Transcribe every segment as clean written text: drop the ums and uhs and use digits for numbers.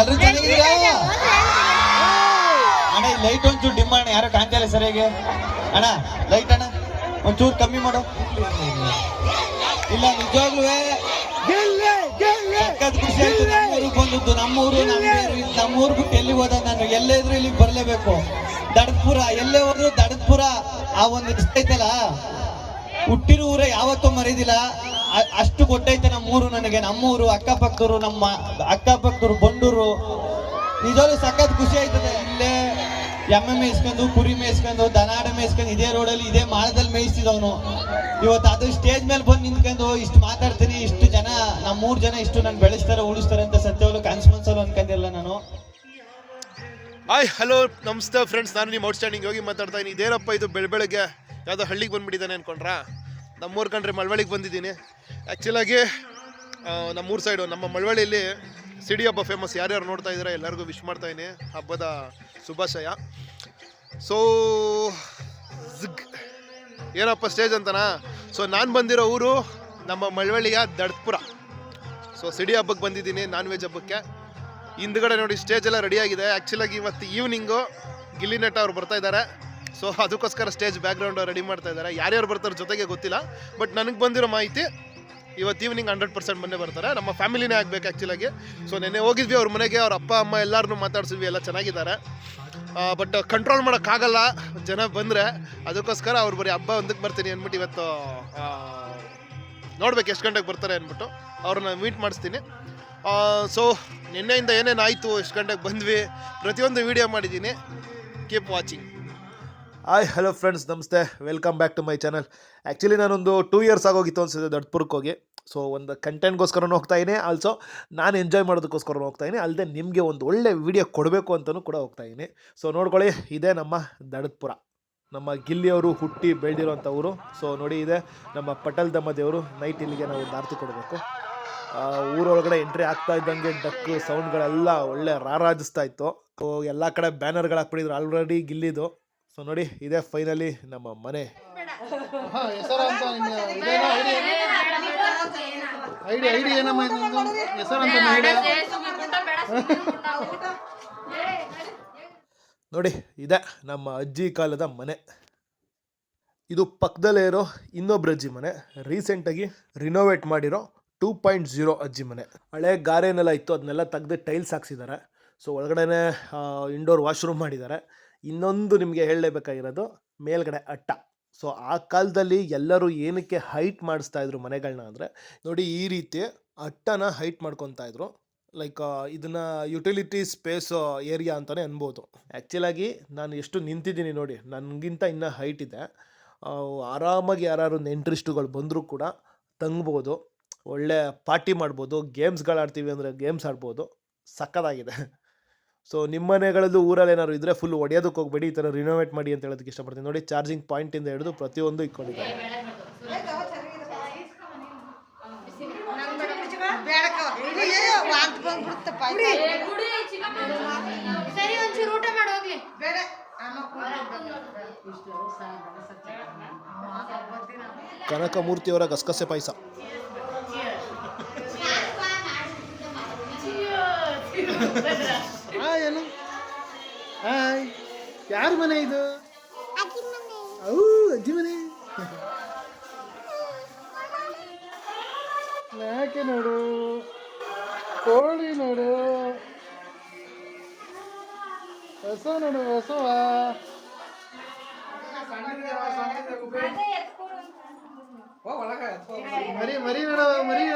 ಎಲ್ರು ಚೆನ್ನಾಗಿದ್ದೀರಾ ಅಣ್ಣ? ಈ ಲೈಟ್ ಒಂಚೂರು ಡಿಮ್ ಅಣ್ಣ, ಯಾರೋ ಕಾಣ್ತಾ ಇಲ್ಲ ಸರಿಯಾಗಿ. ಅಣ್ಣ ಲೈಟ್ ಅಣ್ಣ ಒಂಚೂರು ಕಮ್ಮಿ ಮಾಡು. ಇಲ್ಲ ನಿಜವಾಗ್ಲೂ ಖುಷಿ ಆಯ್ತು. ನಮ್ಮೂರಿಗೆ ಬಂದದ್ದು, ನಮ್ಮೂರು ಬಿಟ್ಟು ಎಲ್ಲಿಗೆ ಹೋದ ನಾನು? ಎಲ್ಲೇ ಇದ್ರು ಇಲ್ಲಿಗೆ ಬರ್ಲೇಬೇಕು. ದಡದ್ಪುರ ಎಲ್ಲೇ ಹೋದ್ರು ದಡದ್ಪುರ ಆ ಒಂದು ಐತಲ್ಲ, ಹುಟ್ಟಿರೋ ಊರ ಯಾವತ್ತೂ ಮರೀದಿಲ್ಲ. ಅಷ್ಟು ಕೊಟ್ಟೈತೆ ನಮ್ಮೂರು ನನಗೆ. ನಮ್ಮೂರು, ಅಕ್ಕಪಕ್ಕದೂರು, ನಮ್ಮ ಅಕ್ಕಪಕ್ಕದೂರು, ಬಂಡೂರು, ನಿಜವಾಗ್ಲೂ ಸಖತ್ ಖುಷಿ ಆಯ್ತದೆ. ಇಲ್ಲೇ ಎಮ್ಮೆ ಮೇಯಿಸ್ಕೊಂಡು, ಕುರಿ ಮೇಯಿಸ್ಕೊಂಡು, ದನಾಡ ಮೇಯಿಸ್ಕೊಂಡು, ಇದೇ ರೋಡಲ್ಲಿ ಇದೇ ಮಾಳದಲ್ಲಿ ಮೇಯಿಸ್ತಿದವನು. ಇವತ್ತು ಅದು ಸ್ಟೇಜ್ ಮೇಲೆ ಬಂದು ನಿಂತ್ಕೊಂಡು ಇಷ್ಟು ಮಾತಾಡ್ತೀನಿ, ಇಷ್ಟು ಜನ ನಮ್ಮೂರು ಜನ ಇಷ್ಟು ನಾನು ಬೆಳೆಸ್ತಾರೆ ಉಳಿಸ್ತಾರೆ ಅಂತ ಸತ್ಯವಾಗ್ಲೂ ಕನ್ಸು ಅನ್ಕೊಂಡಿಲ್ಲ ನಾನು. ಹಾಯ್ ಹಲೋ ನಮಸ್ತೆ ಫ್ರೆಂಡ್ಸ್, ನಾನು ನಿಮ್ಮ ಔಟ್ಸ್ಟ್ಯಾಂಡಿಂಗ್ ಹೋಗಿ ಮಾತಾಡ್ತಾ ಇದ್ದೀನಿ. ಇದೇನಪ್ಪ ಇದು ಬೆಳಗ್ಗೆ ಯಾವುದೋ ಹಳ್ಳಿಗೆ ಬಂದುಬಿಟ್ಟಿದ್ದಾನೆ ಅಂದ್ಕೊಂಡ್ರಾ? ನಮ್ಮೂರು ಕಂಡ್ರೆ ಮಳವಳ್ಳಿಗೆ ಬಂದಿದ್ದೀನಿ. ಆ್ಯಕ್ಚುಲಾಗಿ ನಮ್ಮೂರು ಸೈಡು, ನಮ್ಮ ಮಳವಳ್ಳಿಯಲ್ಲಿ ಸಿಡಿ ಹಬ್ಬ ಫೇಮಸ್. ಯಾರ್ಯಾರು ನೋಡ್ತಾ ಇದ್ದಾರೆ ಎಲ್ಲರಿಗೂ ವಿಶ್ ಮಾಡ್ತಾಯಿದ್ದೀನಿ ಹಬ್ಬದ ಶುಭಾಶಯ. ಸೊ ಏನಪ್ಪ ಸ್ಟೇಜ್ ಅಂತನಾ? ಸೊ ನಾನು ಬಂದಿರೋ ಊರು ನಮ್ಮ ಮಳವಳ್ಳಿಯ ದಡದ್ಪುರ. ಸೊ ಸಿಡಿ ಹಬ್ಬಕ್ಕೆ ಬಂದಿದ್ದೀನಿ, ನಾನ್ ವೆಜ್ ಹಬ್ಬಕ್ಕೆ. ಹಿಂದ್ಗಡೆ ನೋಡಿ ಸ್ಟೇಜ್ ಎಲ್ಲ ರೆಡಿಯಾಗಿದೆ. ಆ್ಯಕ್ಚುಲಾಗಿ ಇವತ್ತು ಈವ್ನಿಂಗು ಗಿಲ್ಲಿ ನಟ ಅವ್ರು ಬರ್ತಾ ಇದ್ದಾರೆ. ಸೊ ಅದಕ್ಕೋಸ್ಕರ ಸ್ಟೇಜ್ ಬ್ಯಾಕ್ಗ್ರೌಂಡ್ ರೆಡಿ ಮಾಡ್ತಾ ಇದ್ದಾರೆ. ಯಾರ್ಯಾರು ಬರ್ತಾರೆ ಜೊತೆಗೆ ಗೊತ್ತಿಲ್ಲ, ಬಟ್ ನನಗೆ ಬಂದಿರೋ ಮಾಹಿತಿ ಇವತ್ತು ಈವ್ನಿಂಗ್ 100% ಮೊನ್ನೆ ಬರ್ತಾರೆ. ನಮ್ಮ ಫ್ಯಾಮಿಲಿನೇ ಆಗಬೇಕು ಆ್ಯಕ್ಚುಲಾಗಿ. ಸೊ ನೆನ್ನೆ ಹೋಗಿದ್ವಿ ಅವ್ರ ಮನೆಗೆ, ಅವ್ರ ಅಪ್ಪ ಅಮ್ಮ ಎಲ್ಲರನ್ನೂ ಮಾತಾಡ್ಸಿದ್ವಿ, ಎಲ್ಲ ಚೆನ್ನಾಗಿದ್ದಾರೆ. ಬಟ್ ಕಂಟ್ರೋಲ್ ಮಾಡೋಕ್ಕಾಗಲ್ಲ ಜನ ಬಂದರೆ, ಅದಕ್ಕೋಸ್ಕರ ಅವ್ರು ಬರೀ ಹಬ್ಬ ಒಂದಕ್ಕೆ ಬರ್ತೀನಿ ಅಂದ್ಬಿಟ್ಟು ಇವತ್ತು ನೋಡ್ಬೇಕು ಎಷ್ಟು ಗಂಟೆಗೆ ಬರ್ತಾರೆ ಅಂದ್ಬಿಟ್ಟು ಅವ್ರನ್ನ ಮೀಟ್ ಮಾಡಿಸ್ತೀನಿ. ಸೊ ನಿನ್ನೆಯಿಂದ ಏನೇನು ಆಯಿತು, ಎಷ್ಟು ಗಂಟೆಗೆ ಬಂದ್ವಿ, ಪ್ರತಿಯೊಂದು ವೀಡಿಯೋ ಮಾಡಿದ್ದೀನಿ. Keep watching. Hi hello friends, ನಮಸ್ತೆ, welcome back to my channel. Actually ನಾನೊಂದು 2 years ಆಗೋಗಿತ್ತು ಅನಿಸಿದೆ ದಡದ್ಪುರಕ್ಕೆ ಹೋಗಿ. ಸೊ ಒಂದು ಕಂಟೆಂಟ್ಗೋಸ್ಕರನೂ ಹೋಗ್ತಾಯಿದ್ದೀನಿ, ಆಲ್ಸೋ ನಾನು ಎಂಜಾಯ್ ಮಾಡೋದಕ್ಕೋಸ್ಕರ ಹೋಗ್ತಾಯಿದ್ದೀನಿ, ಅಲ್ಲದೆ ನಿಮಗೆ ಒಂದು ಒಳ್ಳೆ ವಿಡಿಯೋ ಕೊಡಬೇಕು ಅಂತಲೂ ಕೂಡ ಹೋಗ್ತಾಯಿದ್ದೀನಿ. ಸೊ ನೋಡ್ಕೊಳ್ಳಿ, ಇದೇ ನಮ್ಮ ದಡದ್ಪುರ, ನಮ್ಮ ಗಿಲ್ಲಿಯವರು ಹುಟ್ಟಿ ಬೆಳೆದಿರೋಂಥ ಊರು. ಸೊ ನೋಡಿ, ಇದೆ ನಮ್ಮ ಪಟೇಲ್ ದಮ್ಮ ದೇವರು. ನೈಟ್ ಇಲ್ಲಿಗೆ ನಾವು ಆರತಿ ಕೊಡಬೇಕು. ಊರೊಳಗಡೆ ಎಂಟ್ರಿ ಆಗ್ತಾ ಇದ್ದಂಗೆ ಡಕ್ಕು ಸೌಂಡ್ಗಳೆಲ್ಲ ಒಳ್ಳೆ ರಾರಾಜಿಸ್ತಾ ಇತ್ತು. ಸೊ ಎಲ್ಲ ಕಡೆ ಬ್ಯಾನರ್ಗಳು ಹಾಕ್ಬಿಟ್ಟಿದ್ರು ಆಲ್ರೆಡಿ ಗಿಲ್ಲಿದು. ಸೊ ನೋಡಿ, ಇದೇ ಫೈನಲಿ ನಮ್ಮ ಮನೆ. ನೋಡಿ, ಇದೆ ನಮ್ಮ ಅಜ್ಜಿ ಕಾಲದ ಮನೆ. ಇದು ಪಕ್ಕದಲ್ಲೇ ಇರೋ ಇನ್ನೊಬ್ರು ಅಜ್ಜಿ ಮನೆ, ರೀಸೆಂಟಾಗಿ ರಿನೋವೇಟ್ ಮಾಡಿರೋ 2.0 ಅಜ್ಜಿ ಮನೆ. ಹಳೆ ಗಾರೆನೆಲ್ಲ ಇತ್ತು, ಅದನ್ನೆಲ್ಲ ತೆಗೆದು ಟೈಲ್ಸ್ ಹಾಕ್ಸಿದ್ದಾರೆ. ಸೊ ಒಳಗಡೆ ಇಂಡೋರ್ ವಾಶ್ರೂಮ್ ಮಾಡಿದ್ದಾರೆ. ಇನ್ನೊಂದು ನಿಮಗೆ ಹೇಳಲೇಬೇಕಾಗಿರೋದು, ಮೇಲ್ಗಡೆ ಅಟ್ಟ. ಸೊ ಆ ಕಾಲದಲ್ಲಿ ಎಲ್ಲರೂ ಏನಕ್ಕೆ ಹೈಟ್ ಮಾಡಿಸ್ತಾ ಇದ್ರು ಮನೆಗಳನ್ನ ಅಂದರೆ, ನೋಡಿ ಈ ರೀತಿ ಅಟ್ಟನ ಹೈಟ್ ಮಾಡ್ಕೊತಾ ಇದ್ರು. ಲೈಕ್ ಇದನ್ನು ಯುಟಿಲಿಟಿ ಸ್ಪೇಸ್ ಏರಿಯಾ ಅಂತಲೇ ಅನ್ಬೋದು. ಆ್ಯಕ್ಚುಲಾಗಿ ನಾನು ಎಷ್ಟು ನಿಂತಿದ್ದೀನಿ ನೋಡಿ, ನನಗಿಂತ ಇನ್ನೂ ಹೈಟ್ ಇದೆ. ಆರಾಮಾಗಿ ಯಾರು ನೆಂಟ್ರಿಸ್ಟುಗಳು ಬಂದರೂ ಕೂಡ ತಂಗ್ಬೋದು, ಒಳ್ಳೆ ಪಾರ್ಟಿ ಮಾಡ್ಬೋದು, ಗೇಮ್ಸ್ಗಳು ಆಡ್ತೀವಿ ಅಂದರೆ ಗೇಮ್ಸ್ ಆಡ್ಬೋದು. ಸಕ್ಕತ್ತಾಗಿದೆ. ಸೊ ನಿಮ್ಮ ಮನೆಗಳಲ್ಲೂ ಊರಲ್ಲಿ ಏನಾದ್ರು ಇದ್ದರೆ ಫುಲ್ ಹೊಡೆಯೋದಕ್ಕೆ ಹೋಗಬೇಡಿ, ಈ ಥರ ರಿನೋವೇಟ್ ಮಾಡಿ ಅಂತ ಹೇಳೋದಕ್ಕೆ ಇಷ್ಟಪಡ್ತೀನಿ. ನೋಡಿ, ಚಾರ್ಜಿಂಗ್ ಪಾಯಿಂಟಿಂದ ಹಿಡಿದು ಪ್ರತಿಯೊಂದು ಇಟ್ಕೊಂಡಿದ್ದಾರೆ. ಕನಕಮೂರ್ತಿಯವರ ಗಸಗಸೆ ಪಾಯಸ. ಏನು ಹಾಯ್, ಯಾರ ಮನೆ ಇದು? ಅಜ್ಜಿ ಮನೆ. ಯಾಕೆ ನೋಡು, ಕೋಳಿ ನೋಡು, ಹೊಸ ನೋಡು, ಹೊಸವ ಮರಿ ಮರಿ ನೋಡು, ಮರಿಯ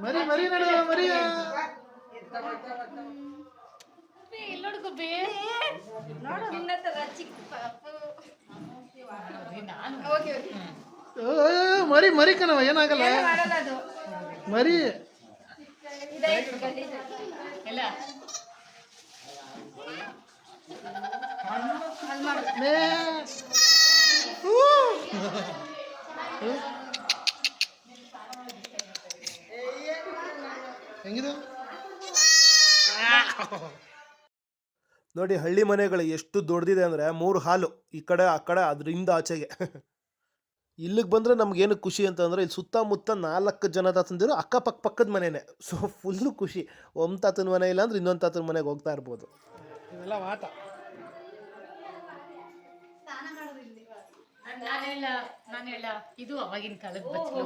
ಮರಿ ಮರಿ ನೋಡು, ಮರಿಯ ಮರಿ ಮರಿ ಕಣವ, ಏನಾಗಲ್ಲ ಮರಿ. ಹೆಂಗಿದು ನೋಡಿ, ಹಳ್ಳಿ ಮನೆಗಳು ಎಷ್ಟು ದೊಡ್ಡದಿದೆ ಅಂದರೆ 3 ಹಾಲು ಈ ಕಡೆ ಆ ಕಡೆ, ಅದರಿಂದ ಆಚೆಗೆ. ಇಲ್ಲಿಗೆ ಬಂದರೆ ನಮಗೇನು ಖುಷಿ ಅಂತಂದರೆ ಇಲ್ಲಿ ಸುತ್ತಮುತ್ತ 4 ಜನ ತಾತಂದಿರು ಅಕ್ಕಪಕ್ಕ ಪಕ್ಕದ ಮನೆಯೇ. ಸೊ ಫುಲ್ಲು ಖುಷಿ. ಒಂದು ತಾತನ ಮನೆ ಇಲ್ಲ ಅಂದ್ರೆ ಇನ್ನೊಂದು ತಾತನ ಮನೆಗೆ ಹೋಗ್ತಾ ಇರ್ಬೋದು. ಇವೆಲ್ಲ ವಾತ. ನಾನೆಲ್ಲ ಇದು ಅವಾಗಿನ ಕಾಲದ ಬಚ್ಚಲು.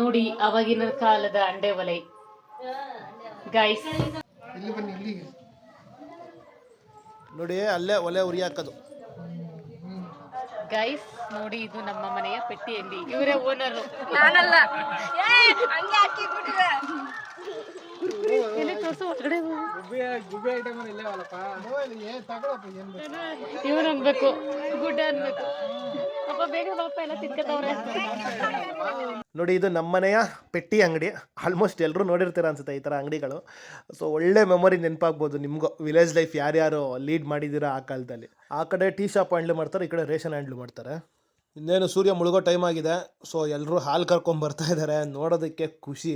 ನೋಡಿ ಅವಾಗಿನ ಕಾಲದ ಅಂಡೆ ಒಲೆ ಗೈಸ್. ಇಲ್ಲಿ ಬನ್ನಿ ಇಲ್ಲಿಗೆ ನೋಡಿ, ಅಲ್ಲೇ ಒಲೆ ಉರಿ ಹಾಕೋದು ಗೈಸ್. ನೋಡಿ ಇದು ನಮ್ಮ ಮನೆಯ ಪೆಟ್ಟಿಯಲ್ಲಿ ಇವರೇ ಓನರು. ಇವ್ರು ಅನ್ಬೇಕು, ಗುಡ್ಡ ಅನ್ಬೇಕು. ಅಪ್ಪ ಬೇಗ ಪಾಪ ಎಲ್ಲ ತಿನ್ಕೋತವ್ರೆ. ನೋಡಿ, ಇದು ನಮ್ಮ ಮನೆಯ ಪೆಟ್ಟಿ ಅಂಗಡಿ. ಆಲ್ಮೋಸ್ಟ್ ಎಲ್ಲರೂ ನೋಡಿರ್ತೀರ ಅನ್ಸುತ್ತೆ ಈ ಥರ ಅಂಗಡಿಗಳು. ಸೊ ಒಳ್ಳೆ ಮೆಮೊರಿ ನೆನಪಾಗ್ಬೋದು ನಿಮಗೂ. ವಿಲೇಜ್ ಲೈಫ್ ಯಾರ್ಯಾರು ಲೀಡ್ ಮಾಡಿದ್ದೀರಾ ಆ ಕಾಲದಲ್ಲಿ. ಆ ಕಡೆ ಟೀ ಶಾಪ್ ಹ್ಯಾಂಡ್ಲ್ ಮಾಡ್ತಾರೆ, ಈ ಕಡೆ ರೇಷನ್ ಹ್ಯಾಂಡ್ಲ್ ಮಾಡ್ತಾರೆ. ಇನ್ನೇನು ಸೂರ್ಯ ಮುಳುಗೋ ಟೈಮ್ ಆಗಿದೆ. ಸೊ ಎಲ್ಲರೂ ಹಾಲು ಕರ್ಕೊಂಡು ಬರ್ತಾ ಇದ್ದಾರೆ, ನೋಡೋದಕ್ಕೆ ಖುಷಿ.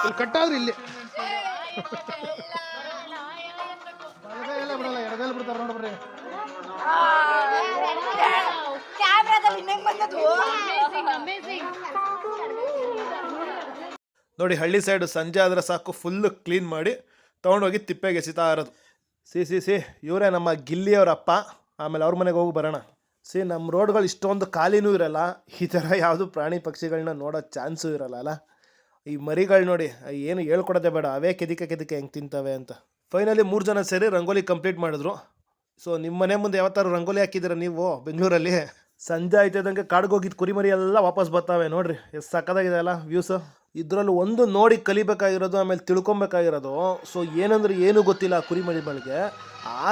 ಇಲ್ಲಿ ಕಟ್ಟಾದ್ರೆ ಇಲ್ಲಿ ಬಿಡಲ್ಲ, ಎಡಗೈಲಿ ಬಿಡ್ತಾರೆ ನೋಡ್ರಿ. ನೋಡಿ, ಹಳ್ಳಿ ಸೈಡು ಸಂಜೆ ಆದರೆ ಸಾಕು ಫುಲ್ಲು ಕ್ಲೀನ್ ಮಾಡಿ ತೊಗೊಂಡೋಗಿ ತಿಪ್ಪೆಗೆ ಎಸಿತಾ ಇರೋದು. ಸಿ ಇವರೇ ನಮ್ಮ ಗಿಲ್ಲಿಯವರ ಅಪ್ಪ. ಆಮೇಲೆ ಅವ್ರ ಮನೆಗೆ ಹೋಗಿ ಬರೋಣ. ನಮ್ಮ ರೋಡ್ಗಳು ಇಷ್ಟೊಂದು ಖಾಲಿನೂ ಇರಲ್ಲ, ಈ ಥರ ಯಾವುದು ಪ್ರಾಣಿ ಪಕ್ಷಿಗಳನ್ನ ನೋಡೋ ಚಾನ್ಸು ಇರಲ್ಲ ಅಲ್ಲ. ಈ ಮರಿಗಳು ನೋಡಿ, ಏನು ಹೇಳ್ಕೊಡೋದೇ ಬೇಡ, ಅವೇ ಕೆದಿಕೆ ಹೆಂಗೆ ತಿಂತವೆ ಅಂತ. ಫೈನಲಿ 3 ಜನ ಸೇರಿ ರಂಗೋಲಿ ಕಂಪ್ಲೀಟ್ ಮಾಡಿದ್ರು. ಸೊ ನಿಮ್ಮ ಮನೆ ಮುಂದೆ ಯಾವತ್ತಾರು ರಂಗೋಲಿ ಹಾಕಿದ್ದೀರ ನೀವು ಬೆಂಗಳೂರಲ್ಲಿ? ಸಂಜೆ ಆಯ್ತದಂಗೆ ಕಾಡ್ಗೆ ಹೋಗಿದ್ದು ಕುರಿಮರಿ ಎಲ್ಲ ವಾಪಸ್ ಬರ್ತಾವೆ ನೋಡ್ರಿ. ಎಷ್ಟು ಸಕ್ಕದಾಗಿದೆ ಅಲ್ಲ ವ್ಯೂಸು. ಇದರಲ್ಲಿ ಒಂದು ನೋಡಿ ಕಲಿಬೇಕಾಗಿರೋದು, ಆಮೇಲೆ ತಿಳ್ಕೊಬೇಕಾಗಿರೋದು. ಸೊ ಏನಂದ್ರೆ ಏನು ಗೊತ್ತಿಲ್ಲ ಕುರಿಮರಿಗಳಿಗೆ,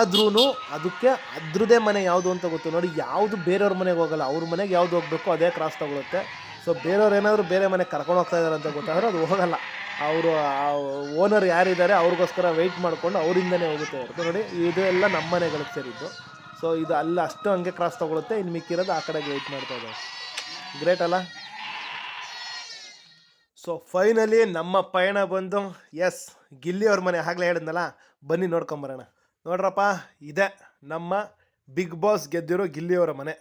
ಆದ್ರೂ ಅದಕ್ಕೆ ಅದ್ರದ್ದೇ ಮನೆ ಯಾವುದು ಅಂತ ಗೊತ್ತು. ನೋಡಿ, ಯಾವುದು ಬೇರೆಯವ್ರ ಮನೆಗೆ ಹೋಗಲ್ಲ, ಅವ್ರ ಮನೆಗೆ ಯಾವುದು ಹೋಗ್ಬೇಕು ಅದೇ ಕ್ರಾಸ್ ತಗೊಳುತ್ತೆ. ಸೊ ಬೇರೆಯವ್ರು ಏನಾದರೂ ಬೇರೆ ಮನೆಗೆ ಕರ್ಕೊಂಡು ಹೋಗ್ತಾ ಇದ್ದಾರೆ ಅಂತ ಗೊತ್ತಾದ್ರೆ ಅದು ಹೋಗಲ್ಲ. ಅವರು ಓನರ್ ಯಾರಿದ್ದಾರೆ ಅವ್ರಿಗೋಸ್ಕರ ವೆಯ್ಟ್ ಮಾಡಿಕೊಂಡು ಅವರಿಂದನೇ ಹೋಗುತ್ತೆ ಹೊರತು. ನೋಡಿ, ಇದು ಎಲ್ಲ ನಮ್ಮ ಮನೆಗಳಿಗೆ ಸೇರಿದ್ದು. ಸೊ ಇದು ಅಲ್ಲ ಅಷ್ಟು ಹಂಗೆ ಕ್ರಾಸ್ ತಗೊಳುತ್ತೆ, ಇನ್ನು ಮಿಕ್ಕಿರೋದು ಆ ಕಡೆಗೆ ವೆಯ್ಟ್ ಮಾಡ್ತಾ ಇದ್ದಾರೆ. ಗ್ರೇಟ್ ಅಲ್ಲ? ಸೊ ಫೈನಲಿ ನಮ್ಮ ಪಯಣ ಬಂದು ಎಸ್ ಗಿಲ್ಲಿಯವ್ರ ಮನೆ. ಆಗಲೇ ಹೇಳಿದ್ನಲ್ಲ, ಬನ್ನಿ ನೋಡ್ಕೊಂಬರೋಣ. ನೋಡ್ರಪ್ಪ, ಇದೆ ನಮ್ಮ ಬಿಗ್ ಬಾಸ್ ಗೆದ್ದಿರೋ ಗಿಲ್ಲಿಯವರ ಮನೆ.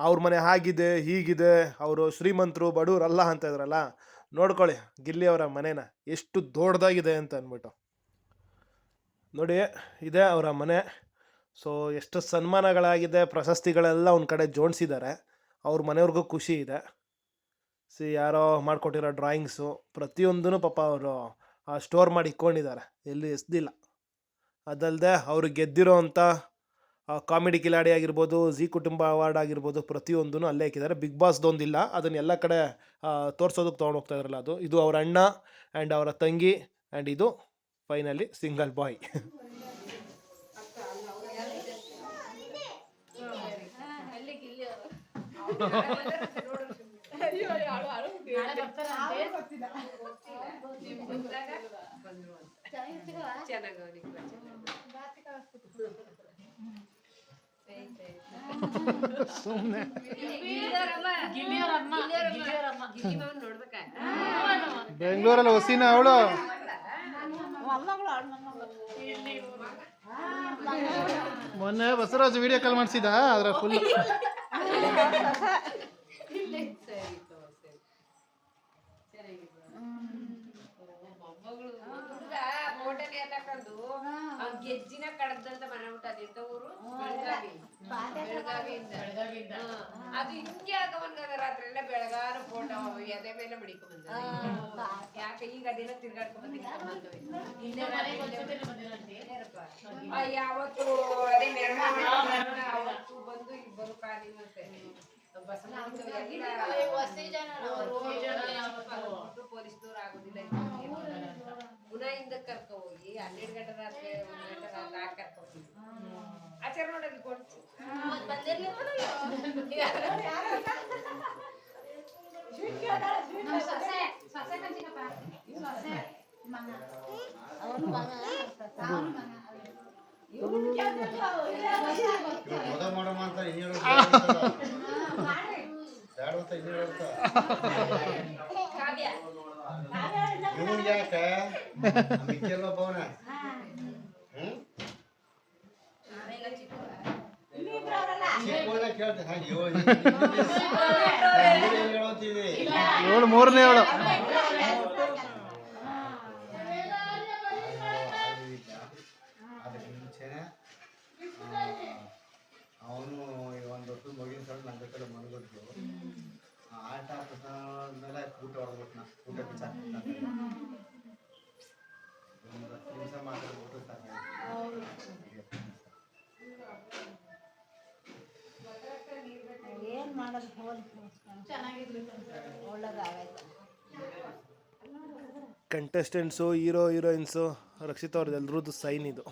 ಅವ್ರ ಮನೆ ಹಾಗಿದೆ ಹೀಗಿದೆ, ಅವರು ಶ್ರೀಮಂತರು ಬಡವರಲ್ಲ ಅಂತ ಇದ್ರಲ್ಲ. ನೋಡ್ಕೊಳ್ಳಿ ಗಿಲ್ಲಿಯವರ ಮನೇನ ಎಷ್ಟು ದೊಡ್ಡದಾಗಿದೆ ಅಂತ ಅಂದ್ಬಿಟ್ಟು. ನೋಡಿ, ಇದೆ ಅವರ ಮನೆ. ಸೊ ಎಷ್ಟು ಸನ್ಮಾನಗಳಾಗಿದೆ, ಪ್ರಶಸ್ತಿಗಳೆಲ್ಲ ಒಂದು ಕಡೆ ಜೋಡಿಸಿದ್ದಾರೆ. ಅವ್ರ ಮನೆಯವ್ರಿಗೂ ಖುಷಿ ಇದೆ. ಯಾರೋ ಮಾಡಿಕೊಟ್ಟಿರೋ ಡ್ರಾಯಿಂಗ್ಸು ಪ್ರತಿಯೊಂದೂ ಪಾಪ ಅವರು ಸ್ಟೋರ್ ಮಾಡಿ ಇಟ್ಕೊಂಡಿದ್ದಾರೆ, ಎಲ್ಲಿ ಎಸ್ದಿಲ್ಲ. ಅದಲ್ಲದೆ ಅವರು ಗೆದ್ದಿರೋ ಅಂಥ ಕಾಮಿಡಿ ಕಿಲಾಡಿ ಆಗಿರ್ಬೋದು, ಜಿ ಕುಟುಂಬ ಅವಾರ್ಡ್ ಆಗಿರ್ಬೋದು, ಪ್ರತಿಯೊಂದೂ ಅಲ್ಲೇ ಹಾಕಿದ್ದಾರೆ. ಬಿಗ್ ಬಾಸ್ದೊಂದಿಲ್ಲ, ಅದನ್ನೆಲ್ಲ ಕಡೆ ತೋರ್ಸೋದಕ್ಕೆ ತೊಗೊಂಡು ಹೋಗ್ತಾ ಇದ್ರಲ್ಲ ಅದು. ಇದು ಅವರ ಅಣ್ಣ ಆ್ಯಂಡ್ ಅವರ ತಂಗಿ, ಆ್ಯಂಡ್ ಇದು ಫೈನಲಿ ಸಿಂಗಲ್ ಬಾಯ್. ಬೆಂಗಳೂರಲ್ಲಿ ಹೊಸಿನ ಅವಳು ಮೊನ್ನೆ ಬಸವರಾಜ್ ವಿಡಿಯೋ ಕಾಲ್ ಮಾಡಿಸಿದ, ಅದ್ರ ಫುಲ್ ಗೆಜ್ಜಿನ ಕಡದಂತ ಮನೆ ಊಟದಿಂದ ಊರು ಬೆಳಗಾವಿಯಿಂದ ಅದು ಹಿಂಗೆ ಆಗವನ್ಗದ ರಾತ್ರಿ ಎಲ್ಲ ಬೆಳಗಾರ ಫೋಟೋ ಎದೆ ಮೇಲೆ ಮಡಿಕೊಂಡ್ ಬಂದ. ಯಾಕೆ ಈಗ ಅದೇನೋ ತಿರ್ಗಾಡ್ಕೊಂಡ್ ಯಾವತ್ತು ಅದೇ ಮೆರವಣಿಗೆ ಅವತ್ತು ಬಂದು ಇಬ್ಬರು ಖಾಲಿ ಮತ್ತೆ ಪೊಲೀಸ್ನವ್ರು ಆಗೋದಿಲ್ಲ. ಪುನಃ ಹಿಂದಕ್ಕೆ ಕರ್ಕೊ ಹೋಗಿ 12 ಗಂಟೆ ರಾತ್ರಿ 1 ಗಂಟೆ ರಾತ್ರಿ ಕರ್ಕೊ ಹೋಗಿ ಆಚಾರ ನೋಡೋದು ಕೊಡ್ತು. ಏಳು ಮೂರನೇ ಏಳು. ಅವನು ಒಂದು ಹೊತ್ತು ಮಗಿನ ಸಲ ನನ್ನ ಜೊತೆ ಮನಗದ್ದು ಆಟ ಮೇಲೆ ಊಟ ಹೊಡ್ಬಿಟ್ನ ಊಟ ಬಿಸಾಕ್ಬಿಟ್ಟ ಒಂದು 10 ನಿಮಿಷ ಮಾತಾಡ್ಬಿಟ್ಟು ಏನು ಮಾಡೋದು ಒಳ್ಳೇದಾಗೈತೆ. ಕಂಟೆಸ್ಟೆಂಟ್ಸು, ಹೀರೋಯಿನ್ಸು, ರಕ್ಷಿತ್ ಅವ್ರದ್ದು ಎಲ್ರದ್ದು ಸೈನ್ ಇದು.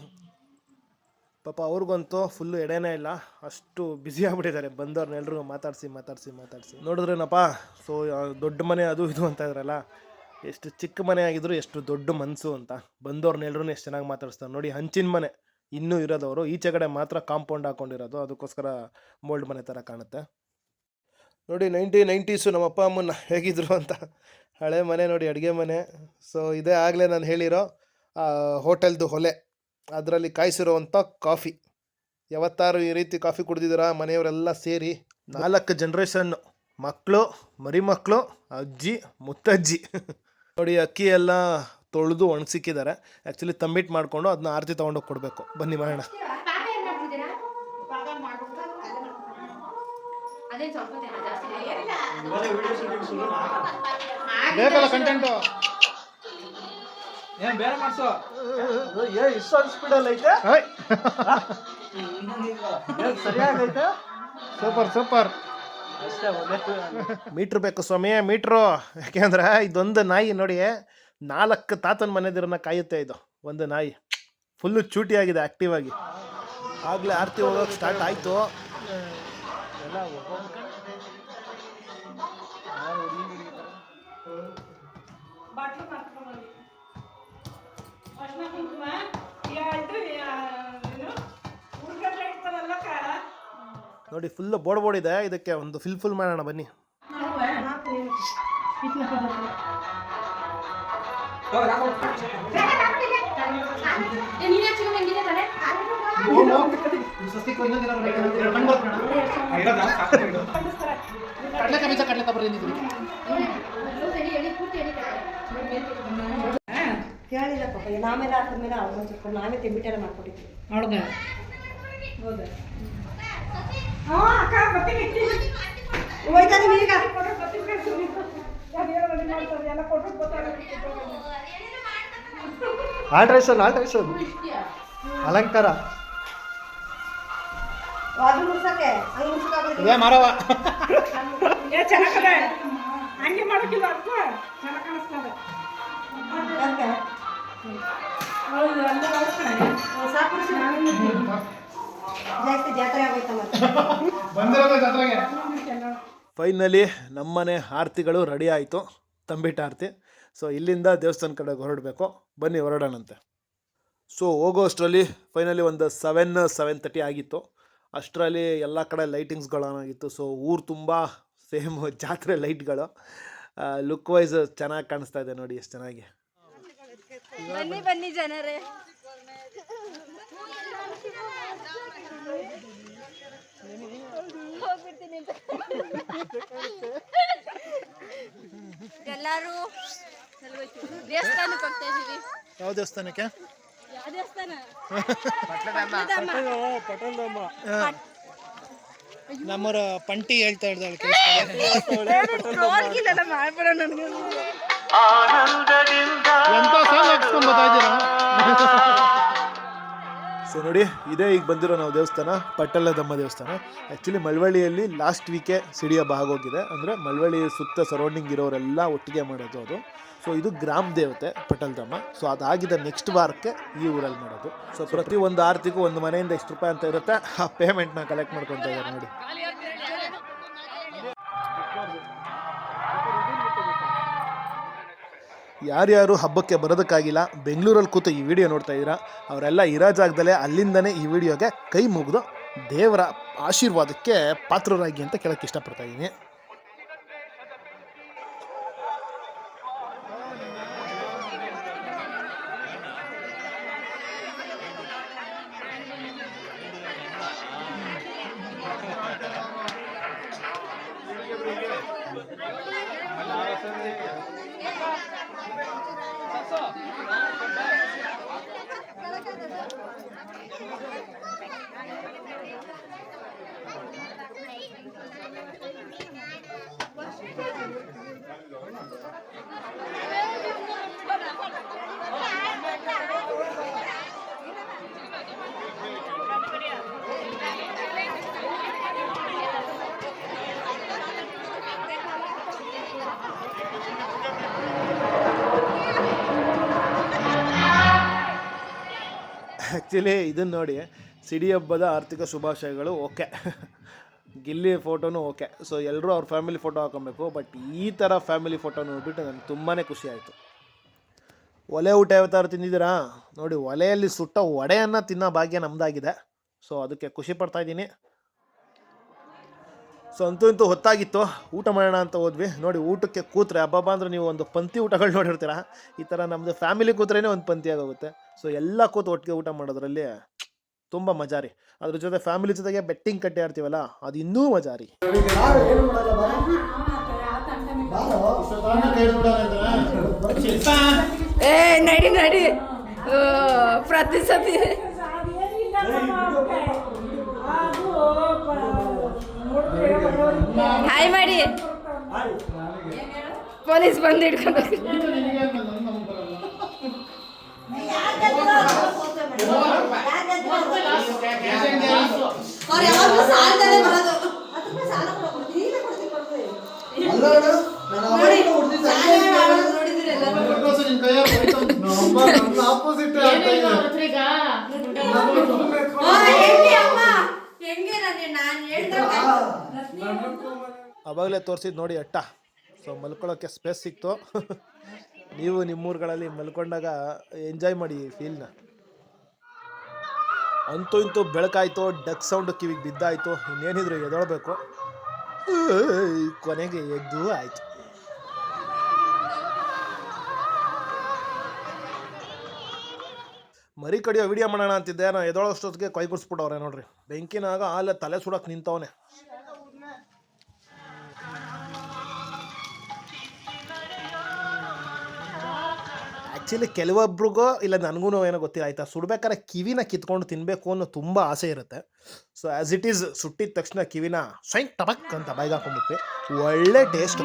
ಪಾಪ ಅವ್ರಿಗಂತೂ ಫುಲ್ಲು ಎಡೆನೇ ಇಲ್ಲ, ಅಷ್ಟು ಬ್ಯುಸಿ ಆಗ್ಬಿಟ್ಟಿದ್ದಾರೆ. ಬಂದವ್ರನ್ನೆಲ್ಲರೂ ಮಾತಾಡಿಸಿ ನೋಡಿದ್ರೇನಪ್ಪ. ಸೊ ದೊಡ್ಡ ಮನೆ ಅದು ಇದು ಅಂತ ಇದ್ರಲ್ಲ, ಎಷ್ಟು ಚಿಕ್ಕ ಮನೆ ಆಗಿದ್ರು ಎಷ್ಟು ದೊಡ್ಡ ಮನಸ್ಸು ಅಂತ. ಬಂದವ್ರನ್ನೆಲ್ಲರೂ ಎಷ್ಟು ಚೆನ್ನಾಗಿ ಮಾತಾಡಿಸ್ತಾರೆ ನೋಡಿ. ಹಂಚಿನ ಮನೆ ಇನ್ನೂ ಇರೋದವರು, ಈಚೆ ಕಡೆ ಮಾತ್ರ ಕಾಂಪೌಂಡ್ ಹಾಕ್ಕೊಂಡಿರೋದು, ಅದಕ್ಕೋಸ್ಕರ ಮೋಲ್ಡ್ ಮನೆ ಥರ ಕಾಣುತ್ತೆ ನೋಡಿ. 90s ನಮ್ಮ ಅಪ್ಪ ಅಮ್ಮನ ಹೇಗಿದ್ರು ಅಂತ. ಹಳೆ ಮನೆ ನೋಡಿ, ಅಡುಗೆ ಮನೆ. ಸೊ ಇದೇ ಆಗಲೇ ನಾನು ಹೇಳಿರೋ ಹೋಟೆಲ್ದು ಹೊಲೆ, ಅದರಲ್ಲಿ ಕಾಯಿಸಿರೋವಂಥ ಕಾಫಿ. ಯಾವತ್ತಾರು ಈ ರೀತಿ ಕಾಫಿ ಕುಡ್ದಿದ್ದೀರಾ ಮನೆಯವರೆಲ್ಲ ಸೇರಿ? 4 ಜನ್ರೇಷನ್ನು, ಮಕ್ಕಳು, ಮರಿ ಮಕ್ಕಳು, ಅಜ್ಜಿ, ಮುತ್ತಜ್ಜಿ. ನೋಡಿ ಅಕ್ಕಿ ಎಲ್ಲ ತೊಳೆದು ಒಣಗಿಸಿಕ್ಕಿದ್ದಾರೆ. ಆ್ಯಕ್ಚುಲಿ ತಂಬಿಟ್ಟು ಮಾಡಿಕೊಂಡು ಅದನ್ನ ಆರತಿ ತೊಗೊಂಡೋಗಿ ಕೊಡಬೇಕು. ಬನ್ನಿ ಮಾಡೋಣ. ಬೇಕಲ್ಲ ಕಂಟೆಂಟು, ಏನ್ ಬೇರೆ ಮಾಡಿಸು. ಇಷ್ಟೊಂದು ಸ್ಪೀಡಲ್ಲಿ ಐತೆ, ಸರಿಯಾಗೈತೆ. ಸೂಪರ್. ಮೀಟ್ರ್ ಬೇಕು ಸ್ವಾಮಿ, ಮೀಟ್ರು. ಯಾಕೆಂದ್ರೆ ಇದೊಂದು ನಾಯಿ ನೋಡಿ 4 ತಾತನ ಮನೆದಿರನ್ನ ಕಾಯುತ್ತೆ ಇದು ಒಂದು ನಾಯಿ. ಫುಲ್ಲು ಚೂಟಿಯಾಗಿದೆ, ಆ್ಯಕ್ಟಿವ್ ಆಗಿ. ಆಗಲೇ ಆರತಿ ಹೋಗೋಕೆ ಸ್ಟಾರ್ಟ್ ಆಯಿತು. ನೋಡಿ ಫುಲ್ ಬೋರ್ಡ್ ಇದೆ. ಇದಕ್ಕೆ ಒಂದು ಫುಲ್ ಮಾಡೋಣ ಬನ್ನಿ. ಕೇಳಿಲ್ಲ ಪಾಪ, ನಾಮೇಲೆ ಹಾಕಿದ್ಮೇಲೆ ಅವ್ರು ಸ್ವಲ್ಪ ನಾವೇ ತಿಂಬಿಟ್ಟೆಲ್ಲ ಮಾಡ್ಕೊಟ್ಟಿದ್ವಿ. ಹೌದಾ? ಹೋಯ್ತಾ ಈಗ? ಆಲ್ಟ್ರೇಷನ್ ಅಲಂಕಾರ ಅದು ಮುಡ್ಸಕ್ಕೆ ಹಂಗೆ ಮುಡ್ಸಕ್ಕಾಗೋದಿಲ್ಲ. ಇದೇ ಮಾರವ. ಹಂಗೆ ಮಾಡೋಕ್ಕಿಲ್ಲ, ಅಪ್ಪ ಚೆನ್ನಾಗಿ ಕಾಣಿಸ್ತದೆ. ಯಾಕೆ? ಹೌದು, ಅಲ್ಲ ಸಾಕು ಜಾಸ್ತಿ ಜಾತ್ರೆ ಆಗೋಯ್ತ ಮತ್ತೆ. ಫೈನಲಿ ನಮ್ಮನೆ ಆರತಿಗಳು ರೆಡಿ ಆಯಿತು, ತಂಬಿಟ್ಟು ಆರತಿ. ಸೊ ಇಲ್ಲಿಂದ ದೇವಸ್ಥಾನ ಕಡೆಗೆ ಹೊರಡಬೇಕು. ಬನ್ನಿ ಹೊರಡೋಣಂತೆ. ಸೊ ಹೋಗೋ ಅಷ್ಟರಲ್ಲಿ ಫೈನಲಿ ಒಂದು 7:30 ಆಗಿತ್ತು. ಅಷ್ಟರಲ್ಲಿ ಎಲ್ಲ ಕಡೆ ಲೈಟಿಂಗ್ಸ್ಗಳಾಗಿತ್ತು. ಸೊ ಊರು ತುಂಬ ಸೇಮ್ ಜಾತ್ರೆ ಲೈಟ್ಗಳು. ಲುಕ್ ವೈಸ್ ಚೆನ್ನಾಗಿ ಕಾಣಿಸ್ತಾ ಇದೆ ನೋಡಿ, ಎಷ್ಟು ಚೆನ್ನಾಗಿ. ಬನ್ನಿ ಜನರೇ. ಎಲ್ಲರೂ ದೇವಸ್ಥಾನಕ್ಕೆ ಹೋಗ್ತಾ ಇದೀವಿ. ಯಾವ ದೇವಸ್ಥಾನಕ್ಕೆ? ಯಾವ ದೇವಸ್ಥಾನ? ನಮ್ಮರ ಪಂಟಿ ಹೇಳ್ತಾ ಇದ್ದಾಳೆ. ಮಾಡ್ಬೇಡ ನನಗೆ. ಸೊ ನೋಡಿ, ಇದೇ ಈಗ ಬಂದಿರೋ ನಾವು ದೇವಸ್ಥಾನ, ಪಟ್ಟಲದಮ್ಮ ದೇವಸ್ಥಾನ. ಆ್ಯಕ್ಚುಲಿ ಮಳವಳ್ಳಿಯಲ್ಲಿ ಲಾಸ್ಟ್ ವೀಕೆ ಸಿಡಿ ಹಬ್ಬ ಆಗೋಗಿದೆ. ಅಂದರೆ ಮಳವಳ್ಳಿ ಸುತ್ತ ಸರೌಂಡಿಂಗ್ ಇರೋರೆಲ್ಲ ಒಟ್ಟಿಗೆ ಮಾಡೋದು ಅದು. ಸೊ ಇದು ಗ್ರಾಮ ದೇವತೆ ಪಟ್ಟಲದಮ್ಮ. ಸೊ ಅದಾಗಿದ್ದ ನೆಕ್ಸ್ಟ್ ವಾರಕ್ಕೆ ಈ ಊರಲ್ಲಿ ಮಾಡೋದು. ಸೊ ಪ್ರತಿ ಒಂದು ಆರತಿಗೂ ಒಂದು ಮನೆಯಿಂದ ಇಷ್ಟು ರೂಪಾಯಿ ಅಂತ ಇರುತ್ತೆ. ಆ ಪೇಮೆಂಟ್ನ ಕಲೆಕ್ಟ್ ಮಾಡ್ಕೊತಾ ಇದ್ದಾರೆ ನೋಡಿ. ಯಾರ್ಯಾರು ಹಬ್ಬಕ್ಕೆ ಬರೋದಕ್ಕಾಗಿಲ್ಲ, ಬೆಂಗಳೂರಲ್ಲಿ ಕೂತು ಈ ವಿಡಿಯೋ ನೋಡ್ತಾ ಇದ್ದೀರಾ, ಅವರೆಲ್ಲ ಇರೋ ಜಾಗದಲ್ಲೇ ಅಲ್ಲಿಂದನೇ ಈ ವಿಡಿಯೋಗೆ ಕೈ ಮುಗಿದು ದೇವರ ಆಶೀರ್ವಾದಕ್ಕೆ ಪಾತ್ರರಾಗಿ ಅಂತ ಕೇಳೋಕ್ಕೆ ಇಷ್ಟಪಡ್ತಾ ಇದ್ದೀನಿ. ಆ್ಯಕ್ಚುಲಿ ಇದನ್ನು ನೋಡಿ, ಸಿಡಿ ಹಬ್ಬದ ಆರ್ಥಿಕ ಶುಭಾಶಯಗಳು ಓಕೆ, ಗಿಲ್ಲಿ ಫೋಟೋನು ಓಕೆ. ಸೊ ಎಲ್ಲರೂ ಅವ್ರ ಫ್ಯಾಮಿಲಿ ಫೋಟೋ ಹಾಕೊಬೇಕು. ಬಟ್ ಈ ಥರ ಫ್ಯಾಮಿಲಿ ಫೋಟೋ ನೋಡಿಬಿಟ್ಟು ನನಗೆ ತುಂಬಾ ಖುಷಿ ಆಯಿತು. ಒಲೆ ಊಟ ಯಾವತ್ತಾರು ತಿಂದಿದ್ದೀರಾ? ನೋಡಿ, ಒಲೆಯಲ್ಲಿ ಸುಟ್ಟ ವಡೆಯನ್ನು ತಿನ್ನೋ ಭಾಗ್ಯ ನಮ್ಮದಾಗಿದೆ. ಸೊ ಅದಕ್ಕೆ ಖುಷಿ ಪಡ್ತಾಯಿದ್ದೀನಿ. ಸೊ ಅಂತೂ ಹೊತ್ತಾಗಿತ್ತು, ಊಟ ಮಾಡೋಣ ಅಂತ ಹೋದ್ವಿ. ನೋಡಿ, ಊಟಕ್ಕೆ ಕೂತ್ರೆ ಹಬ್ಬ ಅಂದರೆ ನೀವು ಒಂದು ಪಂಕ್ತಿ ಊಟಗಳು ನೋಡಿರ್ತೀರ. ಈ ಥರ ನಮ್ಮದು ಫ್ಯಾಮಿಲಿ ಕೂತ್ರೇ ಒಂದು ಪಂಕ್ತಿ ಆಗೋಗುತ್ತೆ. ಸೊ ಎಲ್ಲ ಕೂತು ಒಟ್ಟಿಗೆ ಊಟ ಮಾಡೋದ್ರಲ್ಲಿ ತುಂಬ ಮಜಾ ರೀ. ಅದ್ರ ಜೊತೆ ಫ್ಯಾಮಿಲಿ ಜೊತೆಗೆ ಬೆಟ್ಟಿಂಗ್ ಕಟ್ಟಿ ಆಡ್ತೀವಲ್ಲ, ಅದು ಇನ್ನೂ ಮಜಾ ರೀ. ಏ ನಡಿ ನಡಿ ಪ್ರತಿ ಸತಿ ಹಾಯ್ ಮಾಡಿ ಪೊಲೀಸ್ ಬಂದು ಹಿಡ್ಕೊಂಡು ಅವಾಗಲೇ ತೋರಿಸಿದ್ದು ನೋಡಿ ಅಟ್ಟ. ಸೊ ಮಲ್ಕೊಳ್ಳೋಕ್ಕೆ ಸ್ಪೇಸ್ ಸಿಕ್ತು. ನೀವು ನಿಮ್ಮೂರುಗಳಲ್ಲಿ ಮಲ್ಕೊಂಡಾಗ ಎಂಜಾಯ್ ಮಾಡಿ ಫೀಲ್ನ. ಅಂತೂ ಇಂತೂ ಬೆಳಕಾಯಿತು, ಡಕ್ ಸೌಂಡು ಕಿವಿಗೆ ಬಿದ್ದಾಯಿತು. ಇನ್ನೇನಿದ್ರು ಎದೊಳ್ಬೇಕು. ಕೊನೆಗೆ ಎದ್ದು ಆಯಿತು. ಮರಿ ಕಡಿಯೋ ವಿಡಿಯೋ ಮಾಡೋಣ ಅಂತಿದ್ದೆ, ನಾನು ಎದೊಳೋಷ್ಟೊತ್ತಿಗೆ ಕೈ ಕುಡಿಸ್ಬಿಟ್ಟವ್ರೆ ನೋಡ್ರಿ. ಬೆಂಕಿನಾಗ ಅಲ್ಲೇ ತಲೆ ಸುಡಕ್ಕೆ ನಿಂತವನೆ. ಆ್ಯಕ್ಚುಲಿ ಕೆಲವೊಬ್ರಿಗೂ ಇಲ್ಲ ನನಗೂ ಏನೋ ಗೊತ್ತಿಲ್ಲ ಆಯಿತಾ, ಸುಡ್ಬೇಕಾದ್ರೆ ಕಿವಿನ ಕಿತ್ಕೊಂಡು ತಿನ್ನಬೇಕು ಅನ್ನೋ ತುಂಬ ಆಸೆ ಇರುತ್ತೆ. ಸೊ ಆ್ಯಸ್ ಇಟ್ ಈಸ್ ಸುಟ್ಟಿದ ತಕ್ಷಣ ಕಿವಿನ ಸೈನ್ ಟಬಕ್ ಅಂತ ಬಾಯಿಗೆ ಹಾಕೊಂಡ್ಬಿಟ್ವಿ. ಒಳ್ಳೆ ಟೇಸ್ಟ್.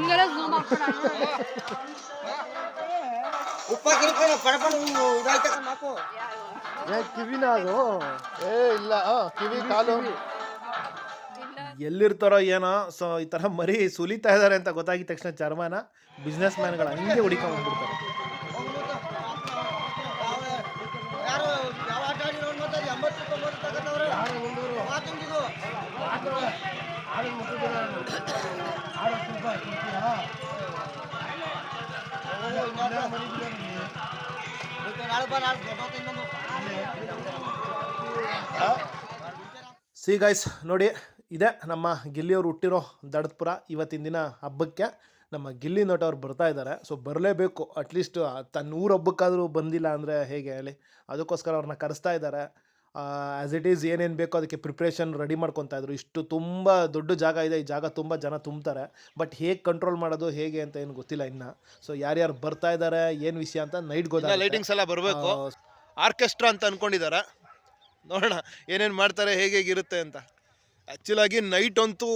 ಕಿವಿನ ಅದು ಇಲ್ಲ ಕಿವಿ ಕಾಲು ಎಲ್ಲಿರ್ತಾರೋ ಏನೋ. ಸೊ ಈ ಥರ ಮರಿ ಸುಲಿತಾ ಇದ್ದಾರೆ ಅಂತ ಗೊತ್ತಾಗಿದ ತಕ್ಷಣ ಚರ್ಮನ ಬಿಸ್ನೆಸ್ ಮ್ಯಾನ್ಗಳು ಹಂಗೆ ಹುಡಿಕೊಂಡ್ಬಿಡ್ತಾರೆ. ಸಿ ಗೈಸ್ ನೋಡಿ, ಇದೆ ನಮ್ಮ ಗಿಲ್ಲಿಯವ್ರು ಹುಟ್ಟಿರೋ ದಡದಪುರ. ಇವತ್ತಿನ ದಿನ ಹಬ್ಬಕ್ಕೆ ನಮ್ಮ ಗಿಲ್ಲಿ ನಟ ಅವ್ರು ಬರ್ತಾ ಇದ್ದಾರೆ. ಸೊ ಬರಲೇಬೇಕು, ಅಟ್ಲೀಸ್ಟ್ ತನ್ನ ಊರ ಹಬ್ಬಕ್ಕಾದರೂ ಬಂದಿಲ್ಲ ಅಂದರೆ ಹೇಗೆ ಹೇಳಿ. ಅದಕ್ಕೋಸ್ಕರ ಅವ್ರನ್ನ ಕರೆಸ್ತಾ ಇದ್ದಾರೆ. ಆ್ಯಸ್ ಇಟ್ ಈಸ್ ಏನೇನು ಬೇಕೋ ಅದಕ್ಕೆ ಪ್ರಿಪ್ರೇಷನ್ ರೆಡಿ ಮಾಡ್ಕೊತಾ ಇದ್ರು. ಇಷ್ಟು ತುಂಬ ದೊಡ್ಡ ಜಾಗ ಇದೆ, ಈ ಜಾಗ ತುಂಬ ಜನ ತುಂಬ್ತಾರೆ. ಬಟ್ ಹೇಗೆ ಕಂಟ್ರೋಲ್ ಮಾಡೋದು ಹೇಗೆ ಅಂತ ಏನು ಗೊತ್ತಿಲ್ಲ ಇನ್ನು. ಸೊ ಯಾರ್ಯಾರು ಬರ್ತಾ ಇದ್ದಾರೆ, ಏನು ವಿಷಯ ಅಂತ ನೈಟ್ ಗೊತ್ತಾಗ ಲೈಟಿಂಗ್ಸ್ ಎಲ್ಲ ಬರಬೇಕು. ಆರ್ಕೆಸ್ಟ್ರಾ ಅಂತ ಅಂದ್ಕೊಂಡಿದ್ದಾರೆ. ನೋಡೋಣ ಏನೇನು ಮಾಡ್ತಾರೆ, ಹೇಗಿರುತ್ತೆ ಅಂತ. ಆ್ಯಕ್ಚುಲಾಗಿ ನೈಟ್ ಅಂತೂ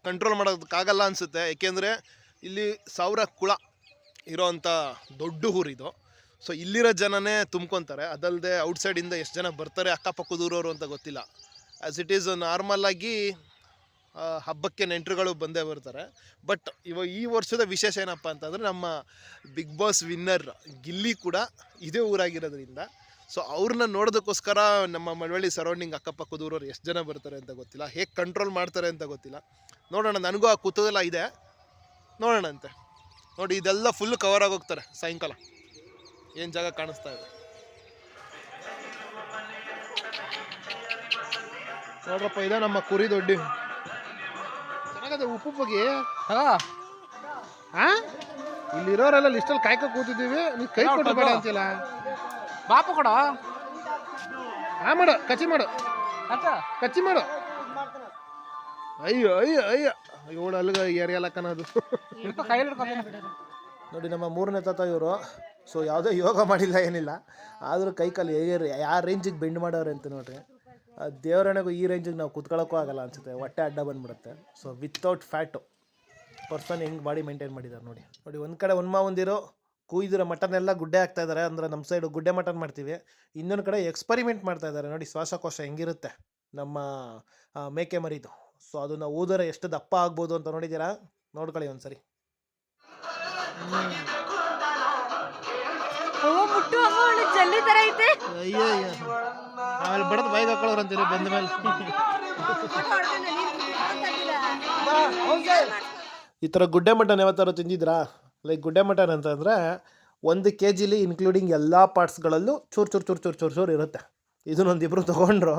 ಕಂಟ್ರೋಲ್ ಮಾಡೋದಕ್ಕಾಗಲ್ಲ ಅನಿಸುತ್ತೆ. ಏಕೆಂದರೆ ಇಲ್ಲಿ 1000 ಕುಳ ಇರೋವಂಥ ದೊಡ್ಡ ಊರಿದು. ಸೊ ಇಲ್ಲಿರೋ ಜನನೇ ತುಂಬ್ಕೊತಾರೆ. ಅದಲ್ಲದೆ ಔಟ್ಸೈಡಿಂದ ಎಷ್ಟು ಜನ ಬರ್ತಾರೆ ಅಕ್ಕಪಕ್ಕದೂರವರು ಅಂತ ಗೊತ್ತಿಲ್ಲ. ಆ್ಯಸ್ ಇಟ್ ಈಸ್ ನಾರ್ಮಲಾಗಿ ಹಬ್ಬಕ್ಕೆ ನೆಂಟರುಗಳು ಬಂದೇ ಬರ್ತಾರೆ. ಬಟ್ ಇವಾಗ ಈ ವರ್ಷದ ವಿಶೇಷ ಏನಪ್ಪ ಅಂತಂದರೆ, ನಮ್ಮ ಬಿಗ್ ಬಾಸ್ ವಿನ್ನರ್ ಗಿಲ್ಲಿ ಕೂಡ ಇದೇ ಊರಾಗಿರೋದ್ರಿಂದ ಸೊ ಅವ್ರನ್ನ ನೋಡೋದಕ್ಕೋಸ್ಕರ ನಮ್ಮ ಮಳವಳ್ಳಿ ಸರೌಂಡಿಂಗ್ ಅಕ್ಕಪಕ್ಕದೂರವ್ರು ಎಷ್ಟು ಜನ ಬರ್ತಾರೆ ಅಂತ ಗೊತ್ತಿಲ್ಲ, ಹೇಗೆ ಕಂಟ್ರೋಲ್ ಮಾಡ್ತಾರೆ ಅಂತ ಗೊತ್ತಿಲ್ಲ. ನೋಡೋಣ, ನನಗೂ ಆ ಕುತೂಹಲ ಇದೆ, ನೋಡೋಣ ಅಂತೆ. ನೋಡಿ ಇದೆಲ್ಲ ಫುಲ್ ಕವರ್ ಆಗೋಗ್ತಾರೆ ಸಾಯಂಕಾಲ. ಏನು ಜಾಗ ಕಾಣಿಸ್ತಾ ಇದೆ ನೋಡ್ರಪ್ಪ, ಇದೆ ನಮ್ಮ ಕುರಿ ದೊಡ್ಡಿ. ಚೆನ್ನಾಗದೆ ಉಪ್ಪು ಬಗ್ಗೆ. ಇಲ್ಲಿರೋರೆಲ್ಲ ಲಿಸ್ಟಲ್ಲಿ ಕಾಯ್ಕೊ ಕೂತಿದ್ದೀವಿ, ನೀವು ಕೈ ಕೊಟ್ಟು ಬೇಡ ಅಂತಿಲ್ಲ. ಬಾಪು ಕೊಡ ಮಾಡು, ಕಚ್ಚಿ ಮಾಡು, ಕಚ್ಚಿ ಮಾಡು. ಅಯ್ಯೋ ಅಯ್ಯೋ ಅಯ್ಯೋ, ಇವಳು ಅಲ್ಗ ಏರಿಯಲ್ಲಕ್ಕನದು. ನೋಡಿ ನಮ್ಮ 3ನೇ ತಾತ ಇವರು. ಸೊ ಯಾವುದೇ ಯೋಗ ಮಾಡಿಲ್ಲ ಏನಿಲ್ಲ, ಆದರೂ ಕೈ ಕಾಲು ಹೇಗೆ ಯಾವ ರೇಂಜಿಗೆ ಬೆಂಡ್ ಮಾಡೋರು ಅಂತ ನೋಡ್ರಿ. ದೇವರಣೆಗೂ ಈ ರೇಂಜಿಗೆ ನಾವು ಕುತ್ಕೊಳ್ಳೋಕ್ಕೂ ಆಗಲ್ಲ ಅನಿಸುತ್ತೆ, ಹೊಟ್ಟೆ ಅಡ್ಡ ಬಂದುಬಿಡುತ್ತೆ. ಸೊ ವಿತೌಟ್ ಫ್ಯಾಟು ಪರ್ಸನ್ ಹೆಂಗೆ ಬಾಡಿ ಮೇಂಟೈನ್ ಮಾಡಿದ್ದಾರೆ ನೋಡಿ. ನೋಡಿ ಒಂದು ಕಡೆ ಒಂದಿರೋ ಕುಯ್ದಿರೋ ಮಟನ್ ಎಲ್ಲ ಗುಡ್ಡೆ ಹಾಕ್ತಾ ಇದ್ದಾರೆ. ಅಂದರೆ ನಮ್ಮ ಸೈಡು ಗುಡ್ಡೆ ಮಟನ್ ಮಾಡ್ತೀವಿ. ಇನ್ನೊಂದು ಕಡೆ ಎಕ್ಸ್ಪರಿಮೆಂಟ್ ಮಾಡ್ತಾ ಇದ್ದಾರೆ. ನೋಡಿ ಶ್ವಾಸಕೋಶ ಹೆಂಗಿರುತ್ತೆ ನಮ್ಮ ಮೇಕೆ ಮರಿದು. ಸೊ ಅದನ್ನು ಊದರೆ ಎಷ್ಟು ದಪ್ಪ ಆಗ್ಬೋದು ಅಂತ ನೋಡಿದ್ದೀರಾ? ನೋಡ್ಕೊಳ್ಳಿ ಒಂದ್ಸರಿ. ಜಲ್ಲಿ ತರ ಐತೆ. ಅಯ್ಯೋ ಆಮೇಲೆ ಬಡದ್ ಬೈಕ್ ಹಾಕೊಳ್ಳೋರಂತೀರಿ ಬಂದ ಮೇಲೆ. ಈ ಥರ ಗುಡ್ಡೆ ಮಟನ್ ಯಾವತ್ತಾರು ತಿಂದಿದ್ರಾ? ಲೈಕ್ ಗುಡ್ಡೆ ಮಟನ್ ಅಂತಂದರೆ 1 kg ಇನ್ಕ್ಲೂಡಿಂಗ್ ಎಲ್ಲ ಪಾರ್ಟ್ಸ್ಗಳಲ್ಲೂ ಚೂರು ಇರುತ್ತೆ. ಇದನ್ನೊಂದು ಇಬ್ಬರು ತೊಗೊಂಡ್ರು.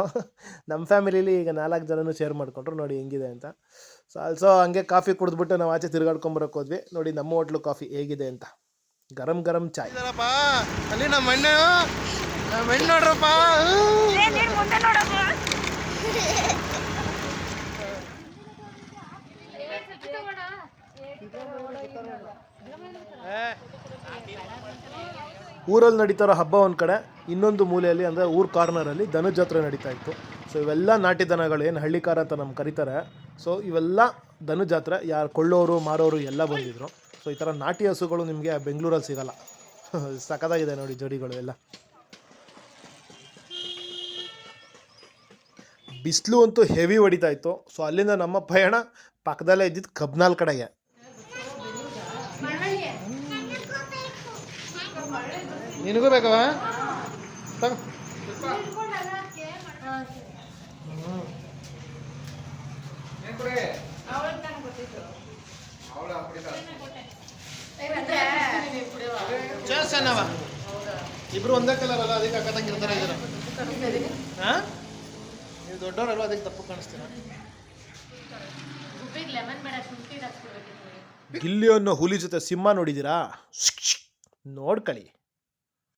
ನಮ್ಮ ಫ್ಯಾಮಿಲೀಲಿ ಈಗ 4 ಜನನೂ ಶೇರ್ ಮಾಡಿಕೊಂಡ್ರು. ನೋಡಿ ಹೆಂಗಿದೆ ಅಂತ. ಸೊ ಆಲ್ಸೋ ಹಂಗೆ ಕಾಫಿ ಕುಡಿದ್ಬಿಟ್ಟು ನಾವು ಆಚೆ ತಿರ್ಗಾಡ್ಕೊಂಬರಕ್ಕೆ ಹೋದ್ವಿ. ನೋಡಿ ನಮ್ಮ ಹೋಟ್ಲು ಕಾಫಿ ಹೇಗಿದೆ ಅಂತ. ಗರಂ ಚಾಯ್. ಅಲ್ಲಿ ನಮ್ಮ ಹೆಣ್ಣು ನೋಡ್ರಪ್ಪ. ಊರಲ್ಲಿ ನಡೀತಾರೋ ಹಬ್ಬ ಒಂದು ಕಡೆ, ಇನ್ನೊಂದು ಮೂಲೆಯಲ್ಲಿ ಅಂದರೆ ಊರು ಕಾರ್ನರಲ್ಲಿ ದನ ಜಾತ್ರೆ ನಡೀತಾ ಇತ್ತು. ಸೊ ಇವೆಲ್ಲ ನಾಟಿ ದನಗಳು ಏನು ಹಳ್ಳಿಕಾರ ಅಂತ ನಮ್ಗೆ ಕರೀತಾರೆ. ಸೊ ಇವೆಲ್ಲ ದನ ಜಾತ್ರೆ, ಯಾರು ಕೊಳ್ಳೋರು ಮಾರೋರು ಎಲ್ಲ ಬಂದಿದ್ರು. ಸೊ ಈ ಥರ ನಾಟಿ ಹಸುಗಳು ನಿಮಗೆ ಬೆಂಗಳೂರಲ್ಲಿ ಸಿಗಲ್ಲ. ಸಖತ್ತಾಗಿದೆ ನೋಡಿ ಜೋಡಿಗಳು ಎಲ್ಲ. ಬಿಸಿಲು ಅಂತೂ ಹೆವಿ ಹೊಡಿತಾ ಇತ್ತು. ಸೊ ಅಲ್ಲಿಂದ ನಮ್ಮ ಪಯಣ ಪಕ್ಕದಲ್ಲೇ ಇದ್ದಿದ್ದು ಕಬ್ನಾಲ್ ಕಡೆಗೆ. ನಿನಗೂ ಬೇಕವ? ಚೆನ್ನವ ಇಬ್ರು ಒಂದೇ ಕಲರ್ ಅಲ್ಲ, ಅದಕ್ಕೆ ಅಕ್ಕ ತಂಗಿರ್ತಾರೆ ಇದ್ರ. ಹಾಂ, ನೀವು ದೊಡ್ಡವರಲ್ವ, ಅದಕ್ಕೆ ತಪ್ಪು ಕಾಣಿಸ್ತೀರ. ಗಿಲ್ಲಿ ಅನ್ನೋ ಹುಲಿ ಜೊತೆ ಸಿಂಹ ನೋಡಿದ್ದೀರಾ? ನೋಡ್ಕೊಳ್ಳಿ.